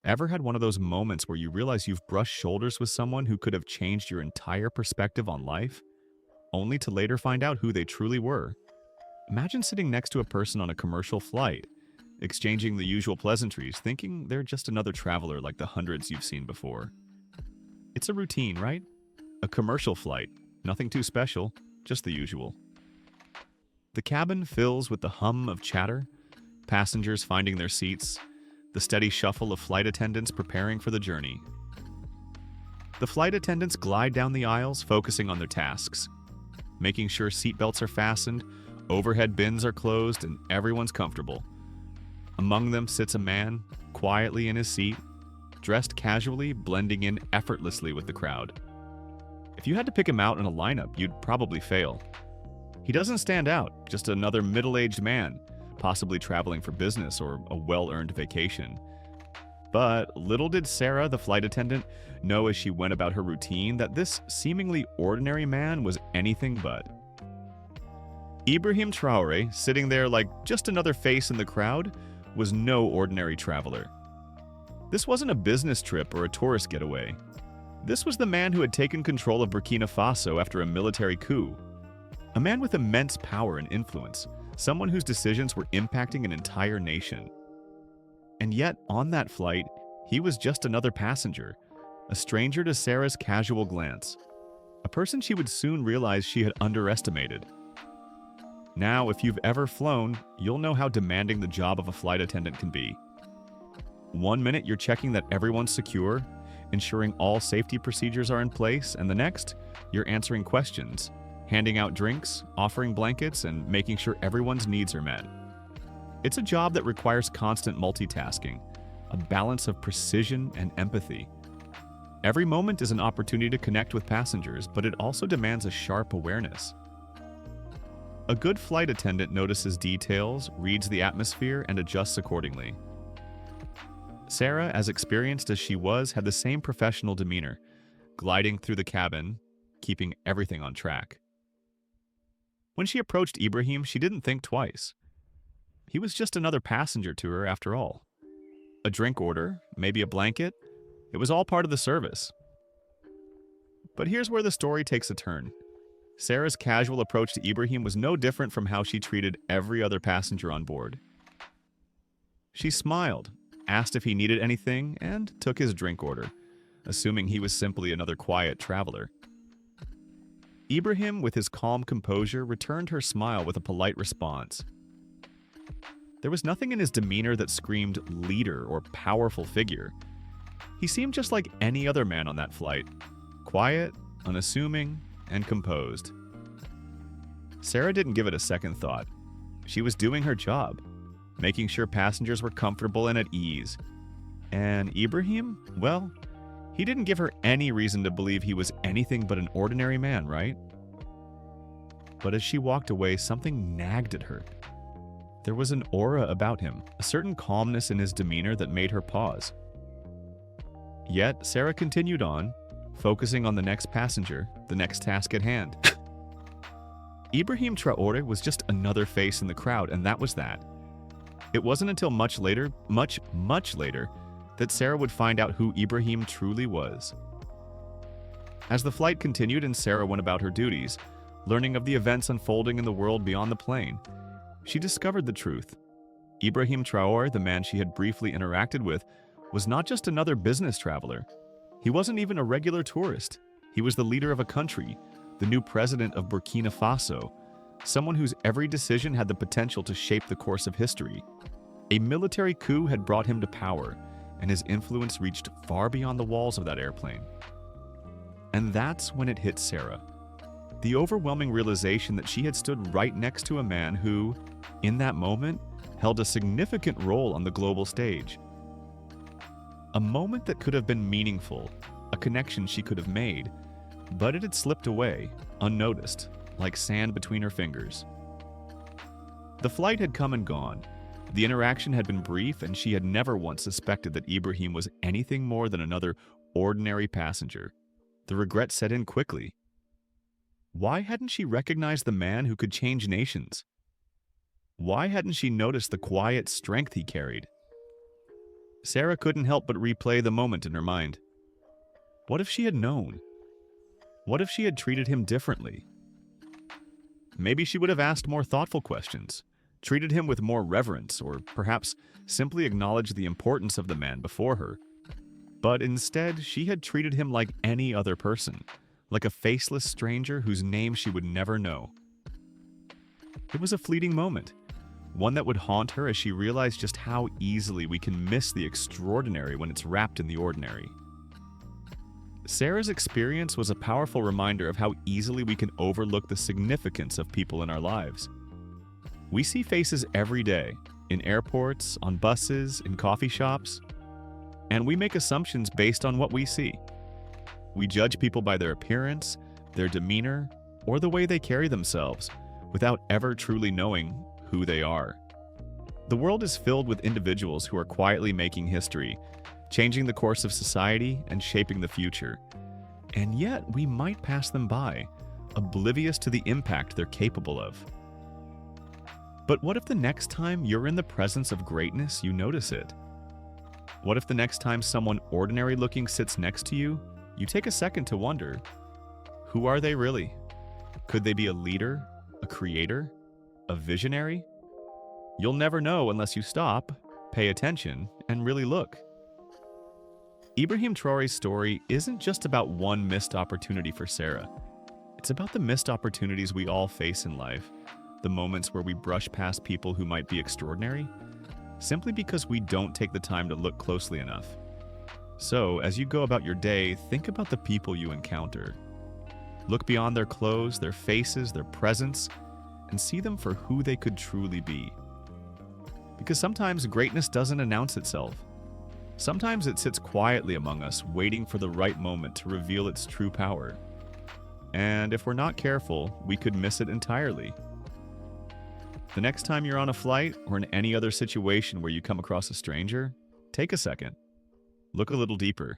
Ever had one of those moments where you realize you've brushed shoulders with someone who could have changed your entire perspective on life, only to later find out who they truly were? Imagine sitting next to a person on a commercial flight, exchanging the usual pleasantries, thinking they're just another traveler like the hundreds you've seen before. It's a routine, right? A commercial flight, nothing too special, just the usual. The cabin fills with the hum of chatter, passengers finding their seats, the steady shuffle of flight attendants preparing for the journey. The flight attendants glide down the aisles, focusing on their tasks, making sure seatbelts are fastened, overhead bins are closed, and everyone's comfortable. Among them sits a man, quietly in his seat, dressed casually, blending in effortlessly with the crowd. If you had to pick him out in a lineup, you'd probably fail. He doesn't stand out, just another middle-aged man, possibly traveling for business or a well-earned vacation. But little did Sarah, the flight attendant, know as she went about her routine that this seemingly ordinary man was anything but. Ibrahim Traore, sitting there like just another face in the crowd, was no ordinary traveler. This wasn't a business trip or a tourist getaway. This was the man who had taken control of Burkina Faso after a military coup. A man with immense power and influence, someone whose decisions were impacting an entire nation. And yet, on that flight, he was just another passenger, a stranger to Sarah's casual glance, a person she would soon realize she had underestimated. Now, if you've ever flown, you'll know how demanding the job of a flight attendant can be. One minute you're checking that everyone's secure, ensuring all safety procedures are in place, and the next, you're answering questions, handing out drinks, offering blankets, and making sure everyone's needs are met. It's a job that requires constant multitasking, a balance of precision and empathy. Every moment is an opportunity to connect with passengers, but it also demands a sharp awareness. A good flight attendant notices details, reads the atmosphere, and adjusts accordingly. Sarah, as experienced as she was, had the same professional demeanor, gliding through the cabin, keeping everything on track. When she approached Ibrahim, she didn't think twice. He was just another passenger to her after all. A drink order, maybe a blanket, it was all part of the service. But here's where the story takes a turn. Sarah's casual approach to Ibrahim was no different from how she treated every other passenger on board. She smiled, asked if he needed anything, and took his drink order, assuming he was simply another quiet traveler. Ibrahim, with his calm composure, returned her smile with a polite response. There was nothing in his demeanor that screamed leader or powerful figure. He seemed just like any other man on that flight, quiet, unassuming, and composed. Sarah didn't give it a second thought. She was doing her job, making sure passengers were comfortable and at ease. And Ibrahim, well, he didn't give her any reason to believe he was anything but an ordinary man, right? But as she walked away, something nagged at her. There was an aura about him, a certain calmness in his demeanor that made her pause. Yet, Sarah continued on, focusing on the next passenger, the next task at hand. Ibrahim Traore was just another face in the crowd, and that was that. It wasn't until much later, much later, that Sarah would find out who Ibrahim truly was. As the flight continued and Sarah went about her duties, learning of the events unfolding in the world beyond the plane, she discovered the truth. Ibrahim Traore, the man she had briefly interacted with, was not just another business traveler. He wasn't even a regular tourist. He was the leader of a country, the new president of Burkina Faso, someone whose every decision had the potential to shape the course of history. A military coup had brought him to power, and his influence reached far beyond the walls of that airplane. And that's when it hit Sarah. The overwhelming realization that she had stood right next to a man who, in that moment, held a significant role on the global stage. A moment that could have been meaningful, a connection she could have made, but it had slipped away, unnoticed, like sand between her fingers. The flight had come and gone. The interaction had been brief, and she had never once suspected that Ibrahim was anything more than another ordinary passenger. The regret set in quickly. Why hadn't she recognized the man who could change nations? Why hadn't she noticed the quiet strength he carried? Sarah couldn't help but replay the moment in her mind. What if she had known? What if she had treated him differently? Maybe she would have asked more thoughtful questions, treated him with more reverence, or perhaps simply acknowledged the importance of the man before her. But instead, she had treated him like any other person, like a faceless stranger whose name she would never know. It was a fleeting moment, one that would haunt her as she realized just how easily we can miss the extraordinary when it's wrapped in the ordinary. Sarah's experience was a powerful reminder of how easily we can overlook the significance of people in our lives. We see faces every day, in airports, on buses, in coffee shops, and we make assumptions based on what we see. We judge people by their appearance, their demeanor, or the way they carry themselves, without ever truly knowing who they are. The world is filled with individuals who are quietly making history, changing the course of society and shaping the future. And yet, we might pass them by, oblivious to the impact they're capable of. But what if the next time you're in the presence of greatness, you notice it? What if the next time someone ordinary looking sits next to you, you take a second to wonder, who are they really? Could they be a leader, a creator, a visionary? You'll never know unless you stop, pay attention, and really look. Ibrahim Traore's story isn't just about one missed opportunity for Sarah. It's about the missed opportunities we all face in life, the moments where we brush past people who might be extraordinary, simply because we don't take the time to look closely enough. So, as you go about your day, think about the people you encounter. Look beyond their clothes, their faces, their presence, and see them for who they could truly be. Because sometimes greatness doesn't announce itself. Sometimes it sits quietly among us, waiting for the right moment to reveal its true power. And if we're not careful, we could miss it entirely. The next time you're on a flight or in any other situation where you come across a stranger, take a second. Look a little deeper.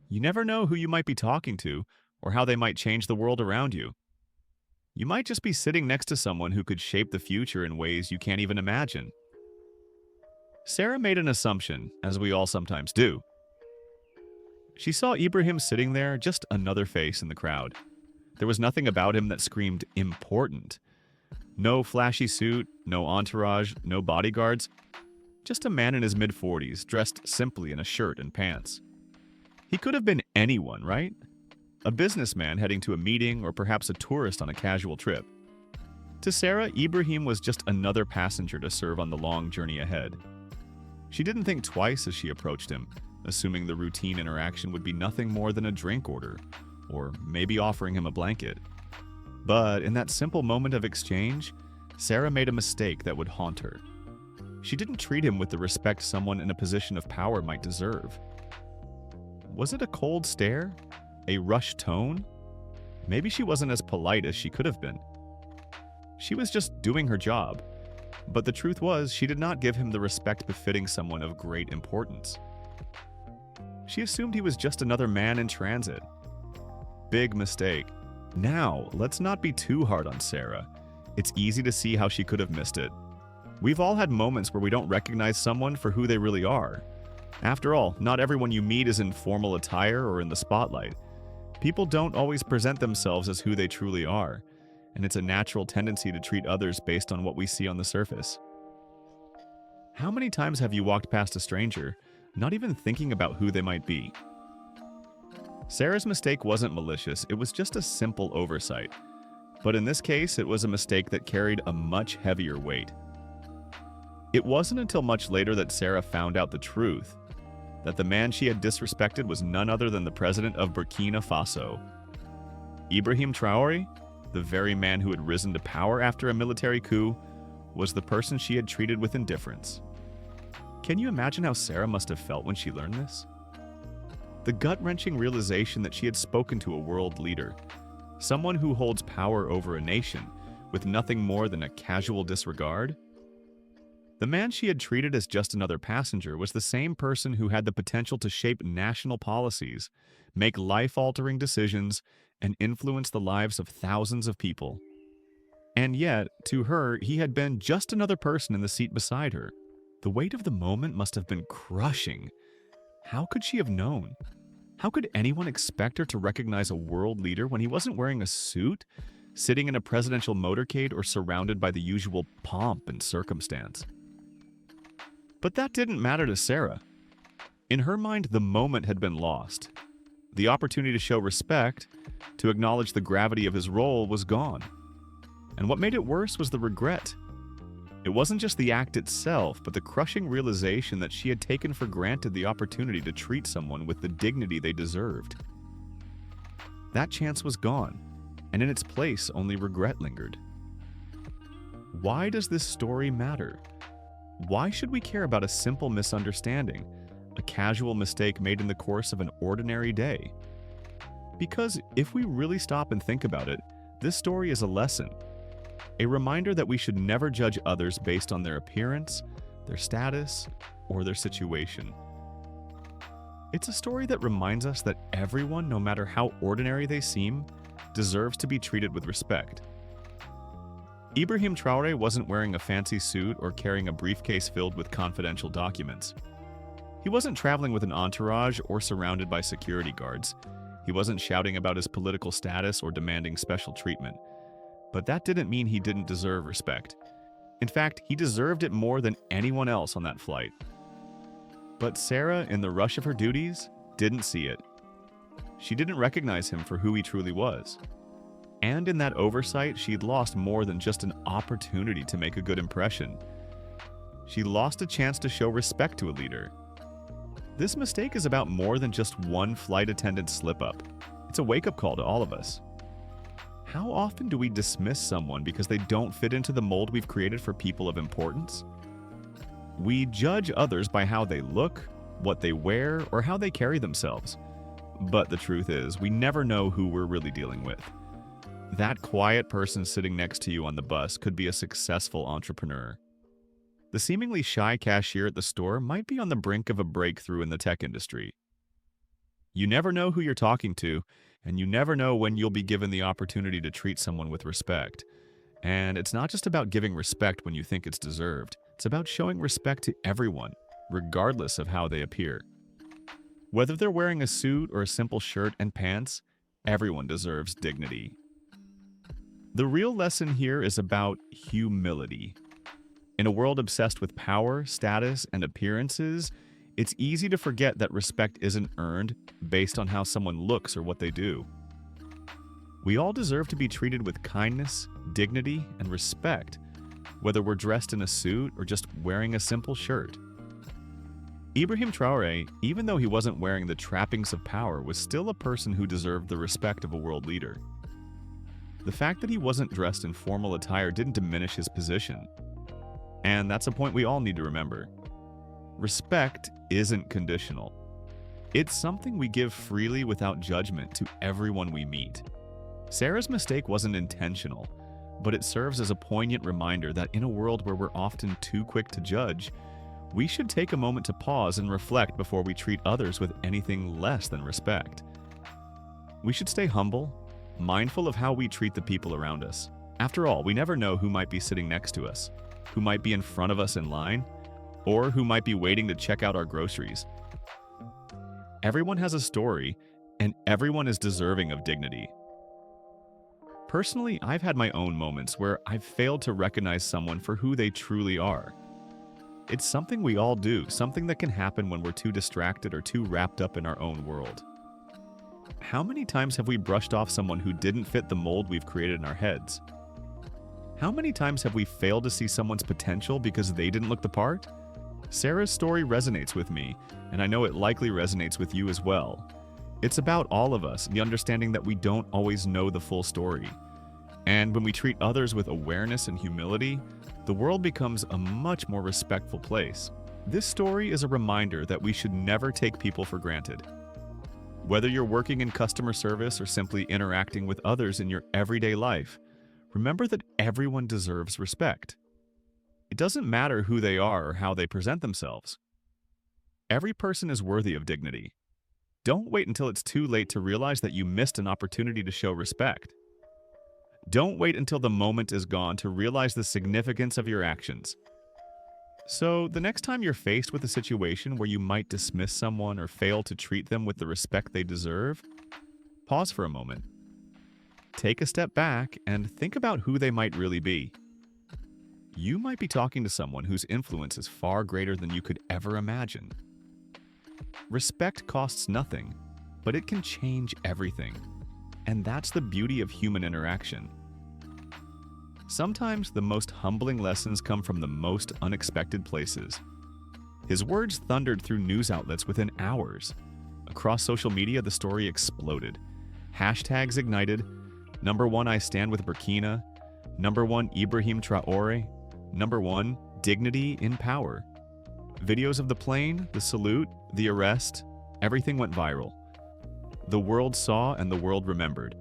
You never know who you might be talking to or how they might change the world around you. You might just be sitting next to someone who could shape the future in ways you can't even imagine. Sarah made an assumption, as we all sometimes do. She saw Ibrahim sitting there, just another face in the crowd. There was nothing about him that screamed important. No flashy suit, no entourage, no bodyguards. Just a man in his mid-40s, dressed simply in a shirt and pants. He could have been anyone, right? A businessman heading to a meeting or perhaps a tourist on a casual trip. To Sarah, Ibrahim was just another passenger to serve on the long journey ahead. She didn't think twice as she approached him, assuming the routine interaction would be nothing more than a drink order, or maybe offering him a blanket. But in that simple moment of exchange, Sarah made a mistake that would haunt her. She didn't treat him with the respect someone in a position of power might deserve. Was it a cold stare? A rushed tone? Maybe she wasn't as polite as she could have been. She was just doing her job. But the truth was, she did not give him the respect befitting someone of great importance. She assumed he was just another man in transit. Big mistake. Now, let's not be too hard on Sarah. It's easy to see how she could have missed it. We've all had moments where we don't recognize someone for who they really are. After all, not everyone you meet is in formal attire or in the spotlight. People don't always present themselves as who they truly are, and it's a natural tendency to treat others based on what we see on the surface. How many times have you walked past a stranger, not even thinking about who they might be? Sarah's mistake wasn't malicious, it was just a simple oversight. But in this case, it was a mistake that carried a much heavier weight. It wasn't until much later that Sarah found out the truth, that the man she had disrespected was none other than the President of Burkina Faso. Ibrahim Traore, the very man who had risen to power after a military coup, was the person she had treated with indifference. Can you imagine how Sarah must have felt when she learned this? The gut-wrenching realization that she had spoken to a world leader, someone who holds power over a nation, with nothing more than a casual disregard. The man she had treated as just another passenger was the same person who had the potential to shape national policies, make life-altering decisions, and influence the lives of thousands of people. And yet, to her, he had been just another person in the seat beside her, The weight of the moment must have been crushing. How could she have known? How could anyone expect her to recognize a world leader when he wasn't wearing a suit, sitting in a presidential motorcade, or surrounded by the usual pomp and circumstance? But that didn't matter to Sarah. In her mind, the moment had been lost. The opportunity to show respect, to acknowledge the gravity of his role, was gone. And what made it worse was the regret. It wasn't just the act itself, but the crushing realization that she had taken for granted the opportunity to treat someone with the dignity they deserved. That chance was gone, and in its place, only regret lingered. Why does this story matter? Why should we care about a simple misunderstanding, a casual mistake made in the course of an ordinary day? Because if we really stop and think about it, this story is a lesson. A reminder that we should never judge others based on their appearance, their status, or their situation. It's a story that reminds us that everyone, no matter how ordinary they seem, deserves to be treated with respect. Ibrahim Traore wasn't wearing a fancy suit or carrying a briefcase filled with confidential documents. He wasn't traveling with an entourage or surrounded by security guards. He wasn't shouting about his political status or demanding special treatment. But that didn't mean he didn't deserve respect. In fact, he deserved it more than anyone else on that flight. But Sarah, in the rush of her duties, didn't see it. She didn't recognize him for who he truly was. And in that oversight, she'd lost more than just an opportunity to make a good impression. She lost a chance to show respect to a leader. This mistake is about more than just one flight attendant slip-up. It's a wake-up call to all of us. How often do we dismiss someone because they don't fit into the mold we've created for people of importance? We judge others by how they look, what they wear, or how they carry themselves. But the truth is, we never know who we're really dealing with. That quiet person sitting next to you on the bus could be a successful entrepreneur. The seemingly shy cashier at the store might be on the brink of a breakthrough in the tech industry. You never know who you're talking to, and you never know when you'll be given the opportunity to treat someone with respect. And it's not just about giving respect when you think it's deserved. It's about showing respect to everyone, regardless of how they appear. Whether they're wearing a suit or a simple shirt and pants, everyone deserves dignity. The real lesson here is about humility. In a world obsessed with power, status, and appearances, it's easy to forget that respect isn't earned based on how someone looks or what they do. We all deserve to be treated with kindness, dignity, and respect, whether we're dressed in a suit or just wearing a simple shirt. Ibrahim Traoré, even though he wasn't wearing the trappings of power, was still a person who deserved the respect of a world leader. The fact that he wasn't dressed in formal attire didn't diminish his position. And that's a point we all need to remember. Respect isn't conditional. It's something we give freely without judgment to everyone we meet. Sarah's mistake wasn't intentional, but it serves as a poignant reminder that in a world where we're often too quick to judge, we should take a moment to pause and reflect before we treat others with anything less than respect. We should stay humble, mindful of how we treat the people around us. After all, we never know who might be sitting next to us, who might be in front of us in line, or who might be waiting to check out our groceries. Everyone has a story, and everyone is deserving of dignity. Personally, I've had my own moments where I've failed to recognize someone for who they truly are. It's something we all do, something that can happen when we're too distracted or too wrapped up in our own world. How many times have we brushed off someone who didn't fit the mold we've created in our heads? How many times have we failed to see someone's potential because they didn't look the part? Sarah's story resonates with me, and I know it likely resonates with you as well. It's about all of us, the understanding that we don't always know the full story. And when we treat others with awareness and humility, the world becomes a much more respectful place. This story is a reminder that we should never take people for granted. Whether you're working in customer service or simply interacting with others in your everyday life, remember that everyone deserves respect. It doesn't matter who they are or how they present themselves. Every person is worthy of dignity. Don't wait until it's too late to realize that you missed an opportunity to show respect. Don't wait until the moment is gone to realize the significance of your actions. So, the next time you're faced with a situation where you might dismiss someone or fail to treat them with the respect they deserve, pause for a moment. Take a step back and think about who they might really be. You might be talking to someone whose influence is far greater than you could ever imagine. Respect costs nothing, but it can change everything. And that's the beauty of human interaction. Sometimes the most humbling lessons come from the most unexpected places. His words thundered through news outlets within hours. Across social media, the story exploded. Hashtags ignited. #1 I stand with Burkina. #1 Ibrahim Traore. #1 dignity in power. Videos of the plane, the salute, the arrest, everything went viral. The world saw and the world remembered.